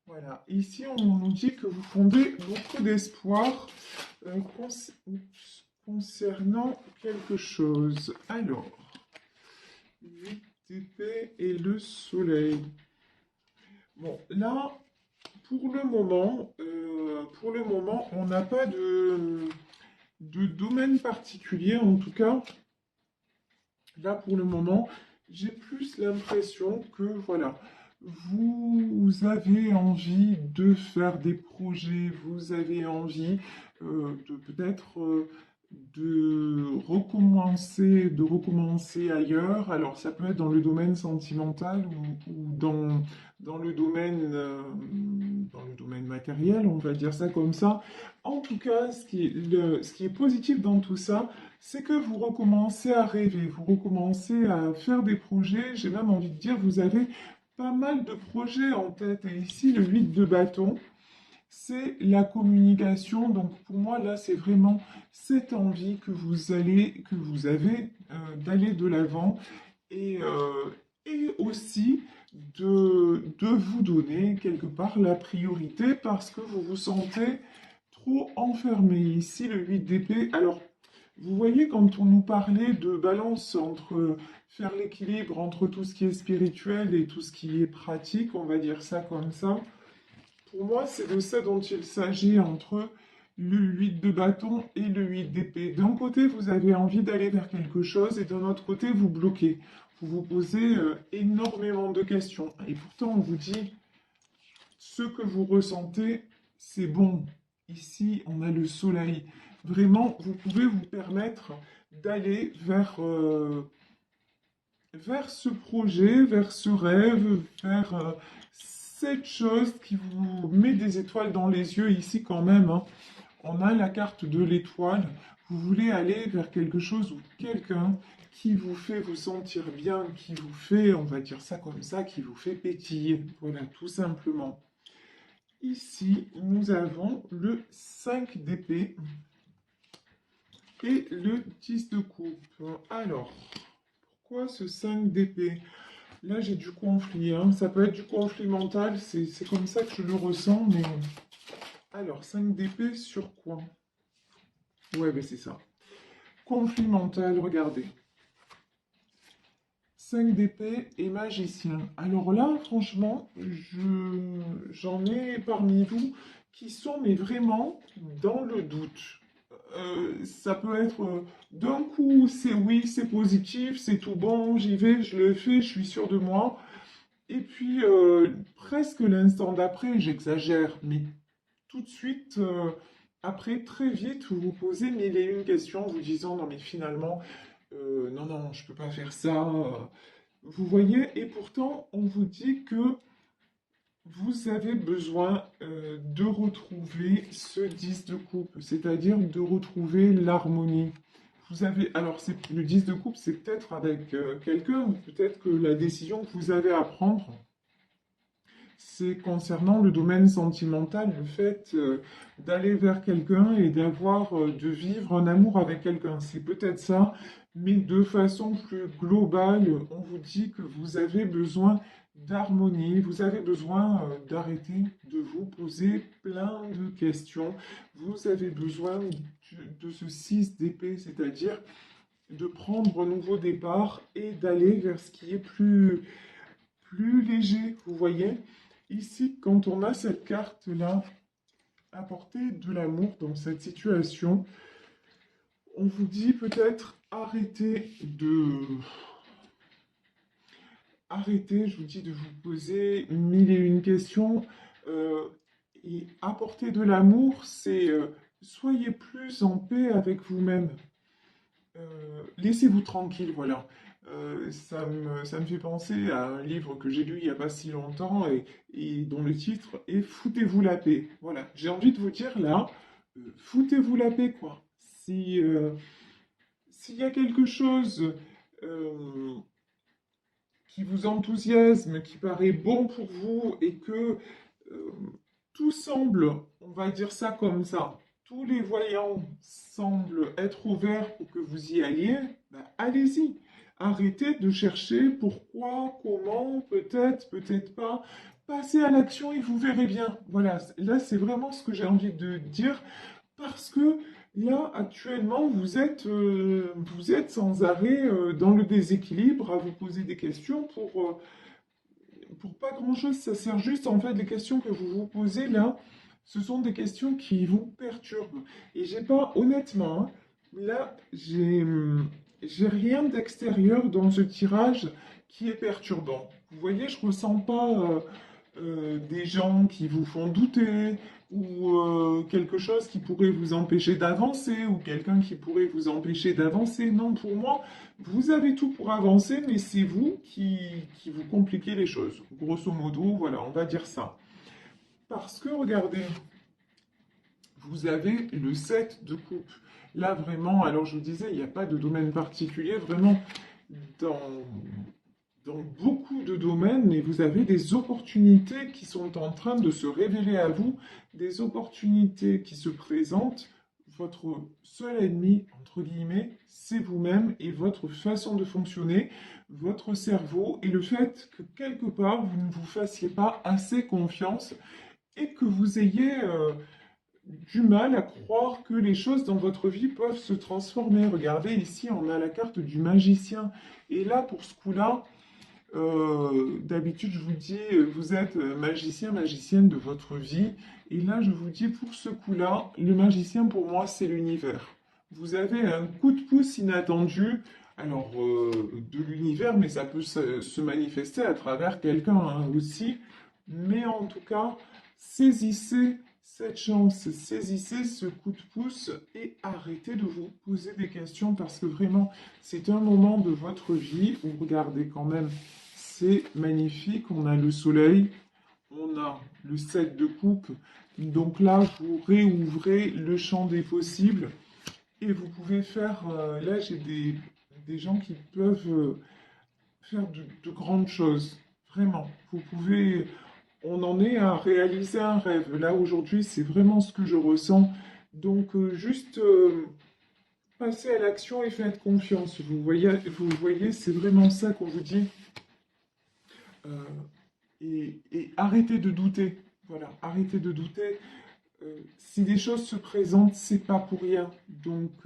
Voilà. Ici, on nous dit que vous fondez beaucoup d'espoir concernant quelque chose. Alors, 8 d'épée et le soleil. Bon, là, pour le moment, on n'a pas de domaine particulier. En tout cas, là, pour le moment, j'ai plus l'impression que, voilà, vous avez envie de faire des projets, vous avez envie de peut-être de recommencer ailleurs. Alors, ça peut être dans le domaine sentimental ou dans le domaine matériel, on va dire ça comme ça. En tout cas, ce qui est positif dans tout ça, c'est que vous recommencez à rêver, vous recommencez à faire des projets. J'ai même envie de dire, vous avez pas mal de projets en tête. Et ici, le 8 de bâton, c'est la communication. Donc pour moi, là, c'est vraiment cette envie que vous avez d'aller de l'avant et aussi de vous donner quelque part la priorité parce que vous vous sentez trop enfermé. Ici, le 8 d'épée. Alors, vous voyez, quand on nous parlait de balance entre faire l'équilibre entre tout ce qui est spirituel et tout ce qui est pratique, on va dire ça comme ça, pour moi, c'est de ça dont il s'agit entre le 8 de bâton et le 8 d'épée. D'un côté, vous avez envie d'aller vers quelque chose et d'un autre côté, vous bloquez. Vous vous posez énormément de questions. Et pourtant, on vous dit, ce que vous ressentez, c'est bon. Ici, on a le soleil. Vraiment, vous pouvez vous permettre d'aller vers ce projet, vers ce rêve, vers cette chose qui vous met des étoiles dans les yeux ici quand même, hein. On a la carte de l'étoile. Vous voulez aller vers quelque chose ou quelqu'un qui vous fait vous sentir bien, qui vous fait, on va dire ça comme ça, qui vous fait pétiller. Voilà, tout simplement. Ici, nous avons le 5 d'épée et le 10 de coupe. Alors, pourquoi ce 5 d'épée? Là, j'ai du conflit, hein. Ça peut être du conflit mental, c'est comme ça que je le ressens, mais... Alors, 5 d'épée sur quoi? Ouais, ben c'est ça. Conflit mental, regardez. 5 d'épée et magicien. Alors là, franchement, j'en ai parmi vous qui sont, mais vraiment, dans le doute. Ça peut être d'un coup, c'est oui, c'est positif, c'est tout bon, j'y vais, je le fais, je suis sûr de moi. Et puis, presque l'instant d'après, j'exagère, mais tout de suite, après, très vite, vous vous posez mille et une questions, vous disant, non mais finalement, non, non, je peux pas faire ça. Vous voyez, et pourtant, on vous dit que vous avez besoin de retrouver ce 10 de coupe, c'est-à-dire de retrouver l'harmonie. Vous avez, alors le 10 de coupe, c'est peut-être avec quelqu'un, ou peut-être que la décision que vous avez à prendre, c'est concernant le domaine sentimental, le fait d'aller vers quelqu'un et de vivre un amour avec quelqu'un. C'est peut-être ça, mais de façon plus globale, on vous dit que vous avez besoin d'harmonie, vous avez besoin d'arrêter de vous poser plein de questions, vous avez besoin de ce 6 d'épée, c'est-à-dire de prendre un nouveau départ et d'aller vers ce qui est plus léger, vous voyez. Ici, quand on a cette carte-là, apporter de l'amour dans cette situation, on vous dit peut-être arrêtez, je vous dis de vous poser mille et une questions. euh, et apporter de l'amour, c'est soyez plus en paix avec vous-même. Laissez-vous tranquille, voilà. Ça me fait penser à un livre que j'ai lu il n'y a pas si longtemps et dont le titre est Foutez-vous la paix. Voilà, j'ai envie de vous dire là, foutez-vous la paix, quoi. S'il y a quelque chose euh, qui vous enthousiasme, qui paraît bon pour vous et que euh, tout semble, on va dire ça comme ça, tous les voyants semblent être ouverts pour que vous y alliez, ben, allez-y. Arrêtez de chercher pourquoi, comment, peut-être, peut-être pas. passez à l'action et vous verrez bien. Voilà, là c'est vraiment ce que j'ai envie de dire parce que là actuellement vous êtes sans arrêt dans le déséquilibre à vous poser des questions pour pas grand-chose. Ça sert juste en fait les questions que vous vous posez là. Ce sont des questions qui vous perturbent. Et j'ai pas, honnêtement, hein, là, j'ai rien d'extérieur dans ce tirage qui est perturbant. Vous voyez, je ressens pas des gens qui vous font douter ou quelque chose qui pourrait vous empêcher d'avancer ou quelqu'un qui pourrait vous empêcher d'avancer. Non, pour moi, vous avez tout pour avancer, mais c'est vous qui vous compliquez les choses. Grosso modo, voilà, on va dire ça. Parce que, regardez, vous avez le 7 de coupe. Là, vraiment, alors je vous disais, il n'y a pas de domaine particulier, vraiment, dans, dans beaucoup de domaines, mais vous avez des opportunités qui sont en train de se révéler à vous, des opportunités qui se présentent. Votre seul ennemi, entre guillemets, c'est vous-même et votre façon de fonctionner, votre cerveau et le fait que quelque part, vous ne vous fassiez pas assez confiance et que vous ayez du mal à croire que les choses dans votre vie peuvent se transformer. Regardez ici, on a la carte du magicien. Et là, pour ce coup-là, d'habitude, je vous dis, vous êtes magicien, magicienne de votre vie. Et là, je vous dis, pour ce coup-là, le magicien, pour moi, c'est l'univers. Vous avez un coup de pouce inattendu, alors de l'univers, mais ça peut se manifester à travers quelqu'un hein, aussi. Mais en tout cas, saisissez cette chance, saisissez ce coup de pouce et arrêtez de vous poser des questions parce que vraiment, c'est un moment de votre vie où regardez quand même, c'est magnifique. On a le soleil, on a le 7 de coupe. Donc là, vous réouvrez le champ des possibles et vous pouvez faire. Là, j'ai des gens qui peuvent faire de grandes choses. Vraiment. Vous pouvez. On en est à réaliser un rêve. Là, aujourd'hui, c'est vraiment ce que je ressens. Donc, juste passez à l'action et faites confiance. Vous voyez, c'est vraiment ça qu'on vous dit. Euh, et arrêtez de douter. Voilà, arrêtez de douter. Si des choses se présentent, c'est pas pour rien. Donc,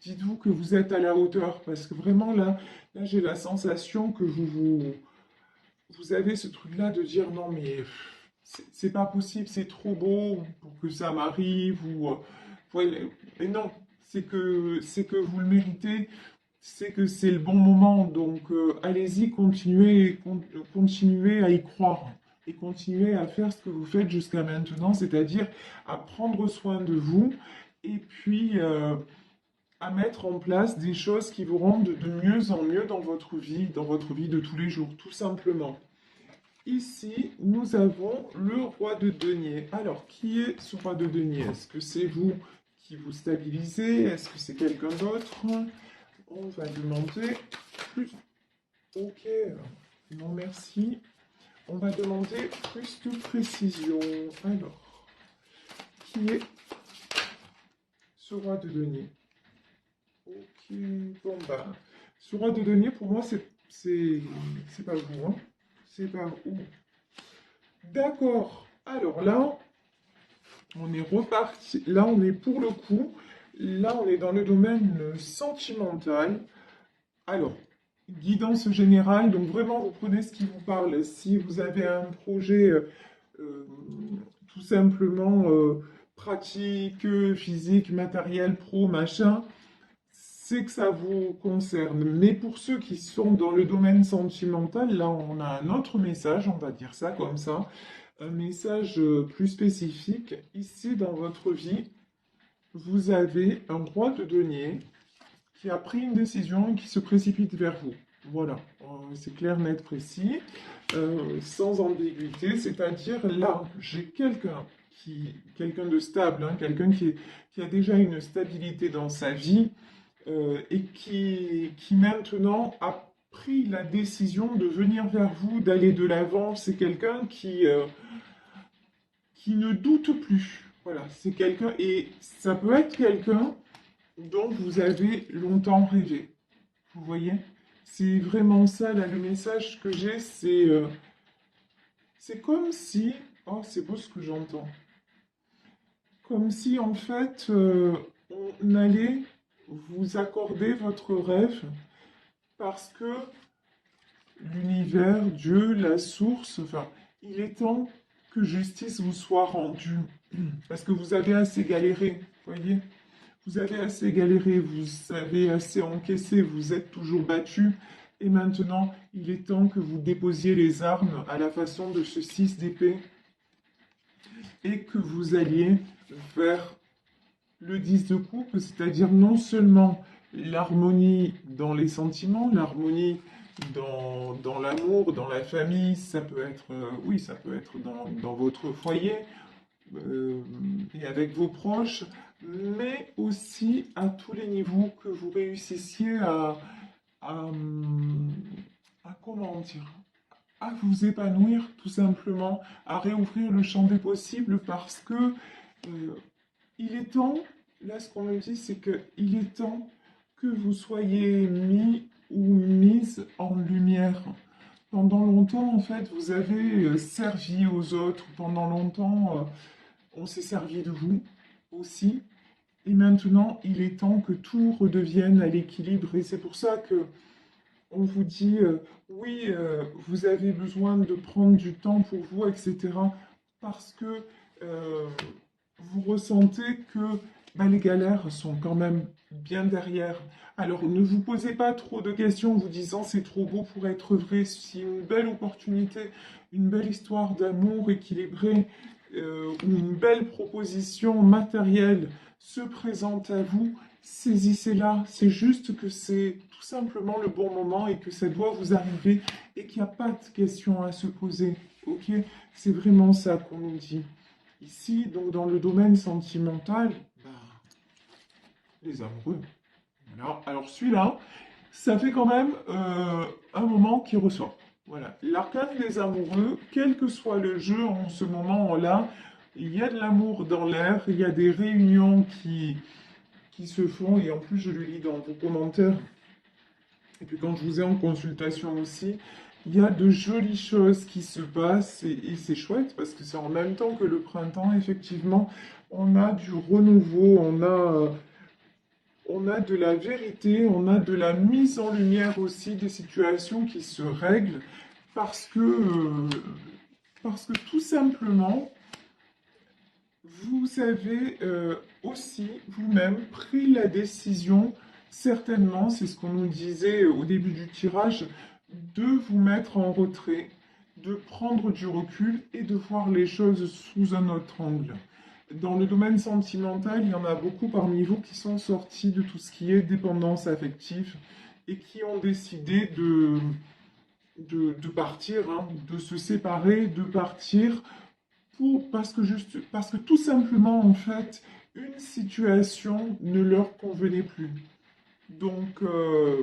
dites-vous que vous êtes à la hauteur. Parce que vraiment, là j'ai la sensation que vous avez ce truc-là de dire non, mais c'est pas possible, c'est trop beau pour que ça m'arrive. Ou, ouais, mais non, c'est que vous le méritez. C'est que c'est le bon moment. Donc, allez-y, continuez à y croire et continuez à faire ce que vous faites jusqu'à maintenant, c'est-à-dire à prendre soin de vous et puis à mettre en place des choses qui vous rendent de mieux en mieux dans votre vie de tous les jours, tout simplement. Ici, nous avons le roi de denier. Alors, qui est ce roi de denier? Est-ce que c'est vous qui vous stabilisez? Est-ce que c'est quelqu'un d'autre? On va demander plus. Ok, non merci. On va demander plus de précision. Alors, qui est ce roi de denier? Ok, bon bah, ce roi de denier pour moi c'est pas vous, hein. C'est pas vous. D'accord. Alors là, on est reparti. Là, on est pour le coup. Là, on est dans le domaine sentimental. Alors, guidance générale, donc vraiment, vous prenez ce qui vous parle. Si vous avez un projet euh, tout simplement pratique, physique, matériel, pro, machin, c'est que ça vous concerne. Mais pour ceux qui sont dans le domaine sentimental, là, on a un autre message, on va dire ça comme ça, un message plus spécifique. Ici, dans votre vie, vous avez un roi de denier qui a pris une décision et qui se précipite vers vous. Voilà, c'est clair, net, précis, sans ambiguïté, c'est-à-dire là, j'ai quelqu'un de stable, hein, qui a déjà une stabilité dans sa vie et qui maintenant a pris la décision de venir vers vous, d'aller de l'avant. C'est quelqu'un qui ne doute plus. Voilà, c'est quelqu'un, et ça peut être quelqu'un dont vous avez longtemps rêvé. Vous voyez? C'est vraiment ça, là, le message que j'ai, c'est C'est comme si, oh, c'est beau ce que j'entends, comme si en fait, on allait vous accorder votre rêve parce que l'univers, Dieu, la source, enfin, il est temps que justice vous soit rendue. Parce que vous avez assez galéré, voyez? Vous avez assez galéré, vous avez assez encaissé, vous êtes toujours battu. Et maintenant, il est temps que vous déposiez les armes à la façon de ce 6 d'épée et que vous alliez vers le 10 de coupe, c'est-à-dire non seulement l'harmonie dans les sentiments, l'harmonie dans l'amour, dans la famille, ça peut être, oui, ça peut être dans votre foyer euh, et avec vos proches, mais aussi à tous les niveaux que vous réussissiez à, comment dire, à vous épanouir tout simplement, à réouvrir le champ des possibles parce que il est temps, là ce qu'on me dit, c'est que il est temps que vous soyez mis ou mise en lumière. Pendant longtemps, en fait, vous avez servi aux autres. Pendant longtemps, on s'est servi de vous aussi. Et maintenant, il est temps que tout redevienne à l'équilibre. Et c'est pour ça que on vous dit, oui, vous avez besoin de prendre du temps pour vous, etc. Parce que euh, vous ressentez que bah, les galères sont quand même bien derrière. Alors ne vous posez pas trop de questions en vous disant c'est trop beau pour être vrai. Si une belle opportunité, une belle histoire d'amour équilibrée ou une belle proposition matérielle se présente à vous, saisissez-la. C'est juste que c'est tout simplement le bon moment et que ça doit vous arriver et qu'il n'y a pas de questions à se poser. Ok? C'est vraiment ça qu'on nous dit. Ici, donc dans le domaine sentimental, bah, les amoureux. Voilà. Alors celui-là, ça fait quand même un moment qui ressort. Voilà. L'arcane des amoureux, quel que soit le jeu en ce moment-là, il y a de l'amour dans l'air, il y a des réunions qui se font, et en plus je le lis dans vos commentaires, et puis quand je vous ai en consultation aussi, il y a de jolies choses qui se passent et c'est chouette parce que c'est en même temps que le printemps, effectivement, on a du renouveau, on a de la vérité, on a de la mise en lumière aussi des situations qui se règlent parce que tout simplement, vous avez aussi vous-même pris la décision, certainement, c'est ce qu'on nous disait au début du tirage, de vous mettre en retrait, de prendre du recul et de voir les choses sous un autre angle. Dans le domaine sentimental, il y en a beaucoup parmi vous qui sont sortis de tout ce qui est dépendance affective et qui ont décidé de partir, hein, de se séparer, de partir parce que tout simplement, en fait, une situation ne leur convenait plus. Donc, euh,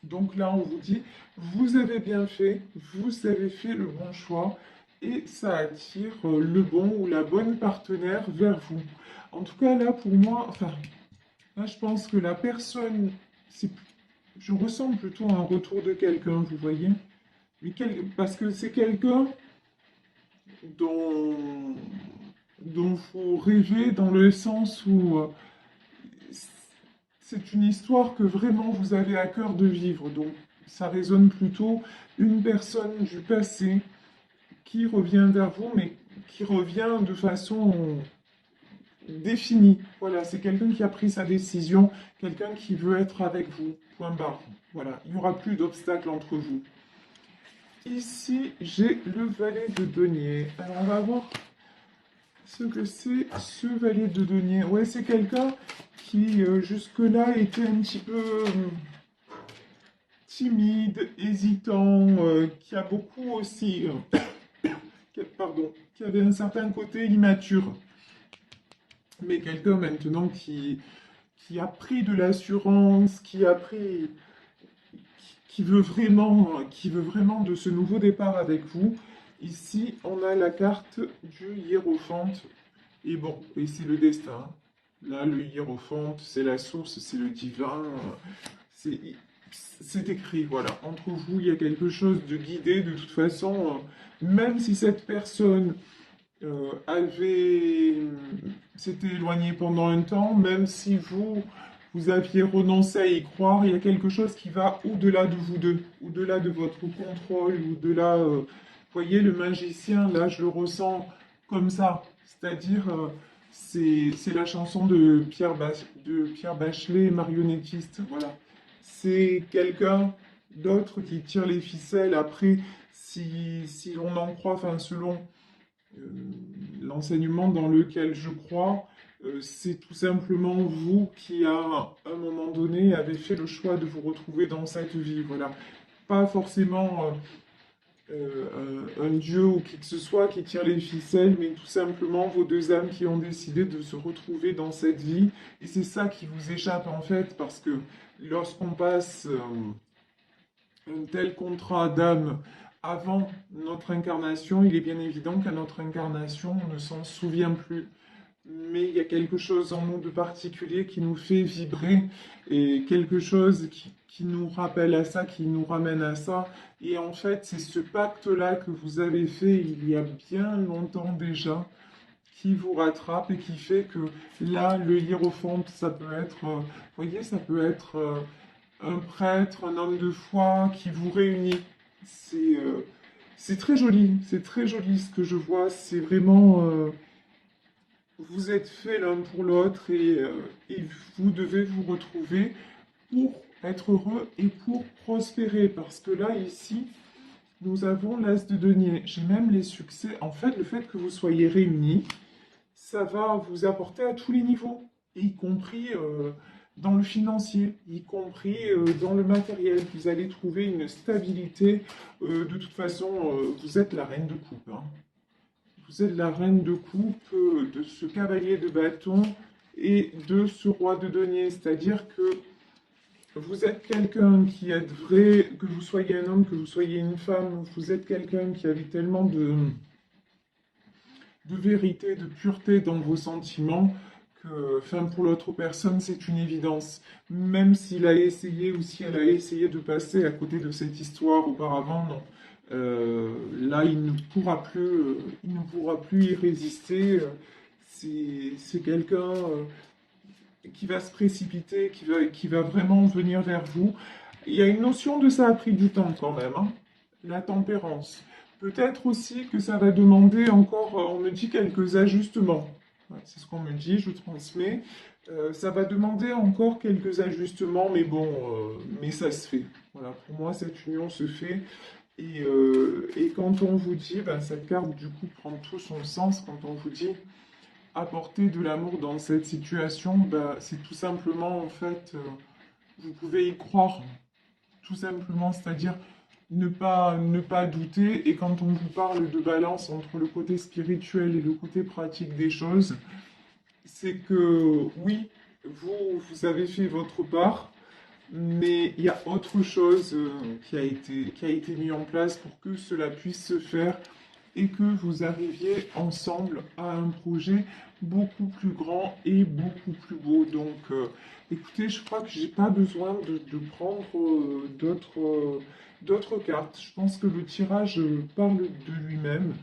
donc là, on vous dit, vous avez bien fait, vous avez fait le bon choix et ça attire le bon ou la bonne partenaire vers vous. En tout cas, là, pour moi, enfin, là, je pense que la personne, c'est, je ressens plutôt un retour de quelqu'un, vous voyez? Parce que c'est quelqu'un dont, dont vous rêvez dans le sens où c'est une histoire que vraiment vous avez à cœur de vivre. Donc ça résonne plutôt une personne du passé qui revient vers vous, mais qui revient de façon définie. Voilà, c'est quelqu'un qui a pris sa décision, quelqu'un qui veut être avec vous. Point barre. Voilà, il n'y aura plus d'obstacles entre vous. Ici, j'ai le valet de denier. Alors, on va voir ce que c'est ce valet de denier. Ouais, c'est quelqu'un qui jusque-là était un petit peu timide, hésitant, qui a beaucoup aussi, pardon, qui avait un certain côté immature. Mais quelqu'un maintenant qui a pris de l'assurance, qui veut vraiment de ce nouveau départ avec vous. Ici, on a la carte du hiérophante. Et bon, et c'est le destin. Là, le hiérophante, c'est la source, c'est le divin. C'est c'est écrit, voilà. Entre vous, il y a quelque chose de guidé. De toute façon, même si cette personne avait s'était éloignée pendant un temps, même si vous aviez renoncé à y croire, il y a quelque chose qui va au-delà de vous deux, au-delà de votre contrôle, au-delà, voyez, le magicien, là, je le ressens comme ça. C'est-à-dire, c'est la chanson de de Pierre Bachelet, marionnettiste, voilà. C'est quelqu'un d'autre qui tire les ficelles. Après, si l'on en croit, enfin, selon euh, l'enseignement dans lequel je crois, c'est tout simplement vous qui, à un moment donné, avez fait le choix de vous retrouver dans cette vie. Voilà. Pas forcément un dieu ou qui que ce soit qui tire les ficelles, mais tout simplement vos deux âmes qui ont décidé de se retrouver dans cette vie. Et c'est ça qui vous échappe en fait, parce que lorsqu'on passe un tel contrat d'âme avant notre incarnation, il est bien évident qu'à notre incarnation, on ne s'en souvient plus. Mais il y a quelque chose en nous de particulier qui nous fait vibrer et quelque chose qui nous rappelle à ça, qui nous ramène à ça. Et en fait, c'est ce pacte-là que vous avez fait il y a bien longtemps déjà qui vous rattrape et qui fait que là, le hiérophante, ça peut être, vous voyez, ça peut être un prêtre, un homme de foi qui vous réunit. C'est c'est très joli ce que je vois. C'est vraiment, vous êtes faits l'un pour l'autre et vous devez vous retrouver pour être heureux et pour prospérer. Parce que là, ici, nous avons l'as de denier. J'ai même les succès. En fait, le fait que vous soyez réunis, ça va vous apporter à tous les niveaux, y compris dans le financier, y compris dans le matériel. Vous allez trouver une stabilité. De toute façon, vous êtes la reine de coupe, hein. Vous êtes la reine de coupe, de ce cavalier de bâton et de ce roi de denier. C'est-à-dire que vous êtes quelqu'un qui est vrai, que vous soyez un homme, que vous soyez une femme, vous êtes quelqu'un qui avait tellement de vérité, de pureté dans vos sentiments, que, enfin, pour l'autre personne, c'est une évidence. Même s'il a essayé ou si elle a essayé de passer à côté de cette histoire auparavant, non. Là, il ne pourra plus y résister. C'est quelqu'un qui va se précipiter, qui va vraiment venir vers vous. Il y a une notion de ça a pris du temps quand même, hein. La tempérance. Peut-être aussi que ça va demander encore, on me dit quelques ajustements. Ouais, c'est ce qu'on me dit, je transmets. Ça va demander encore quelques ajustements, mais bon, mais ça se fait. Voilà, pour moi, cette union se fait. Et quand on vous dit, ben, cette carte du coup prend tout son sens, quand on vous dit apporter de l'amour dans cette situation, ben, c'est tout simplement en fait, vous pouvez y croire, tout simplement, c'est-à-dire ne pas douter. Et quand on vous parle de balance entre le côté spirituel et le côté pratique des choses, c'est que oui, vous avez fait votre part, mais il y a autre chose qui a été mis en place pour que cela puisse se faire et que vous arriviez ensemble à un projet beaucoup plus grand et beaucoup plus beau. Donc, écoutez, je crois que j'ai pas besoin de prendre d'autres cartes. Je pense que le tirage parle de lui-même.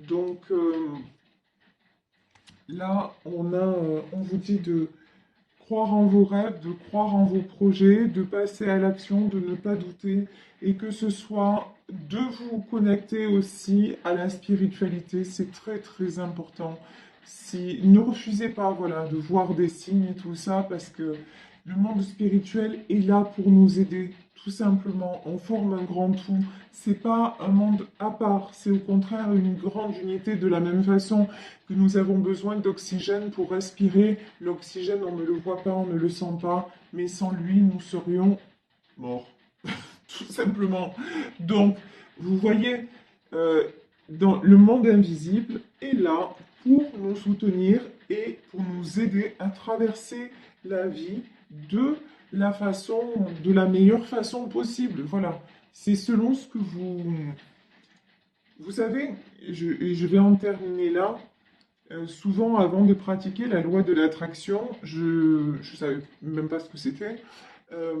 Donc, là, on vous dit de croire en vos rêves, de croire en vos projets, de passer à l'action, de ne pas douter, et que ce soit de vous connecter aussi à la spiritualité, c'est très très important. Si, ne refusez pas, voilà, de voir des signes et tout ça, parce que le monde spirituel est là pour nous aider, tout simplement. On forme un grand tout. C'est pas un monde à part, c'est au contraire une grande unité de la même façon que nous avons besoin d'oxygène pour respirer. L'oxygène, on ne le voit pas, on ne le sent pas, mais sans lui, nous serions morts, tout simplement. Donc, vous voyez, dans le monde invisible est là pour nous soutenir et pour nous aider à traverser la vie de de la meilleure façon possible. Voilà. C'est selon ce que vous savez, et je vais en terminer là. Souvent, avant de pratiquer la loi de l'attraction, je ne savais même pas ce que c'était. Euh,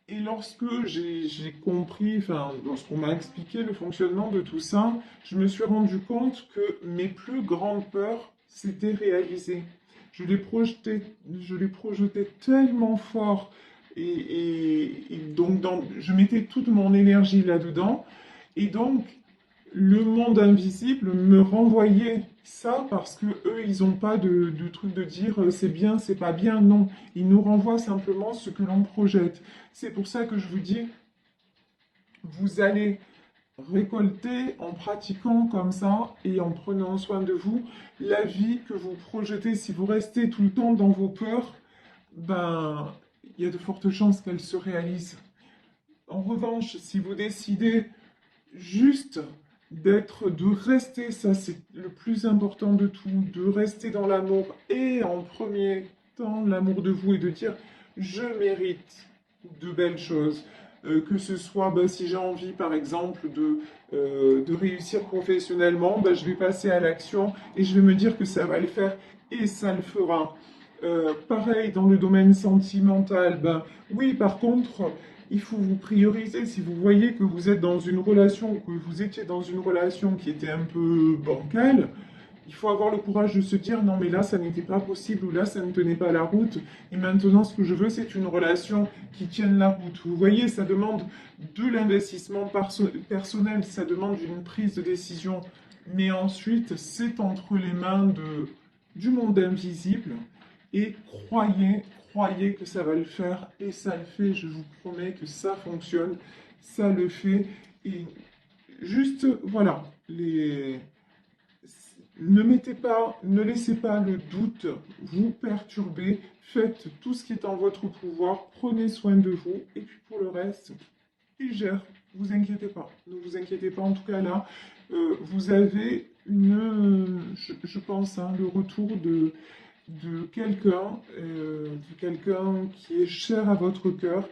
Et lorsque j'ai compris, enfin, lorsqu'on m'a expliqué le fonctionnement de tout ça, je me suis rendu compte que mes plus grandes peurs s'étaient réalisées. Je les projetais, je les projetais tellement fort et donc je mettais toute mon énergie là-dedans. Et donc, le monde invisible me renvoyait ça parce que eux, ils n'ont pas de truc de dire c'est bien, c'est pas bien. Non, ils nous renvoient simplement ce que l'on projette. C'est pour ça que je vous dis, vous allez récolter en pratiquant comme ça et en prenant soin de vous la vie que vous projetez. Si vous restez tout le temps dans vos peurs, ben, il y a de fortes chances qu'elles se réalisent. En revanche, si vous décidez juste de rester, ça c'est le plus important de tout, de rester dans l'amour et en premier temps l'amour de vous et de dire je mérite de belles choses. Que ce soit si j'ai envie par exemple de réussir professionnellement, je vais passer à l'action et je vais me dire que ça va le faire et ça le fera. Pareil dans le domaine sentimental, oui par contre il faut vous prioriser. Si vous voyez que vous êtes dans une relation, que vous étiez dans une relation qui était un peu bancale, il faut avoir le courage de se dire non mais là ça n'était pas possible ou là ça ne tenait pas la route et maintenant ce que je veux c'est une relation qui tienne la route. Vous voyez, ça demande de l'investissement personnel, ça demande une prise de décision, mais ensuite c'est entre les mains du monde invisible et croyez que ça va le faire et ça le fait, je vous promets que ça fonctionne, ça le fait et juste voilà, ne laissez pas le doute vous perturber, faites tout ce qui est en votre pouvoir, prenez soin de vous et puis pour le reste, il gère, vous inquiétez pas, ne vous inquiétez pas en tout cas là, vous avez je pense, hein, le retour de quelqu'un qui est cher à votre cœur